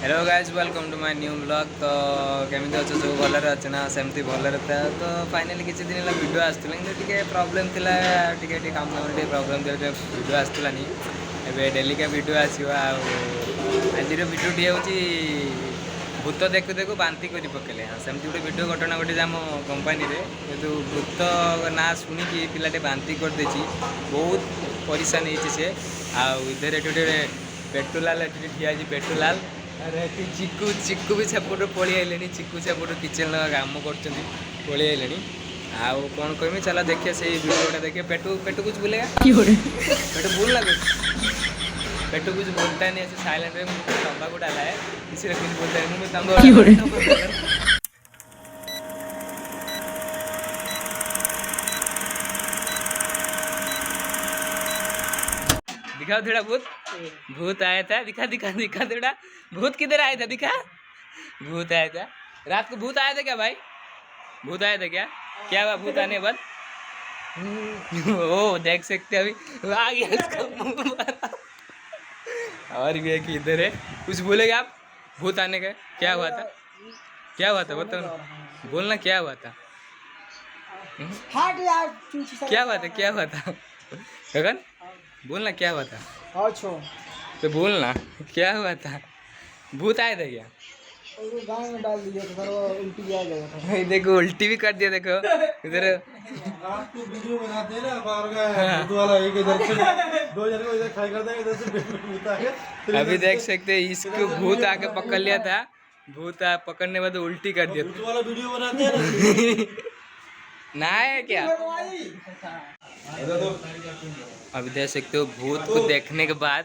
Hello guys welcome to my new blog. तो केमी अच्छे सब भलर अच्छे ना सेमती भलर था। तो फाइनाली किसी दिन है वीडियो आसाला कि प्रोब्लेम थिला टे काम दाम प्रोब्लेम वीडियो आसानी एवं डेली का वीडियो आसो। आज वीडियो टी हूँ भूत देखु देखु बांती कर पकेले। हाँ सेमती गोटे वीडियो घटना घटी आम कंपानी किंतु भूत ना शुणिकी पिलाटे बांती करदे बहुत परेशान होती आधर ये पेट्रोलाल ठिया पेट्रोलाल अरे चिकू चिकू भी सेपटू पलि आइले। चिकू सेपटू किचेन काम कर पलि आइले। आउ कौन कहमी चला देखिए से वीडियोटा देखिए। पेटू पेटू कुछ बोलेगा पेटू बोल ना कुछ। पेटू कुछ बोलता नहीं ऐसे साइलेंट में तंबा को डाला है इसलिए कुछ बोलता है। मुँह में तंबा दिखाओ थोड़ा भूत। भूत आया था दिखा दिखा दिखा थोड़ा। भूत किधर आया था दिखा। भूत आया था रात को। भूत आया था क्या भाई? भूत आया था क्या? क्या हुआ भूत आने के बाद? ओ देख सकते अभी आ गया इसका मुंह। और भी है कि इधर है कुछ बोलेगा आप? भूत आने का क्या हुआ था? क्या हुआ था बताओ बोलना क्या हुआ था? क्या हुआ था क्या हुआ था गगन बोलना क्या हुआ था? तो बोलना क्या हुआ था? भूत आया था क्या? गाँव में डाल दिया तो वो उल्टी आ गया था। देखो उल्टी भी कर दिया देखो इधर। आपको वीडियो बनाते हैं ना बाहर का भूत वाला एक इधर से दो जन को इधर खड़ा कर देंगे इधर से भूत आ गया। अभी देख सकते हैं इसको भूत आके पकड़ लिया था। भूत पकड़ने के बाद उल्टी कर दिया। भूत वाला वीडियो बनाते हैं ना है क्या? अभी देख सकते हो भूत को देखने के बाद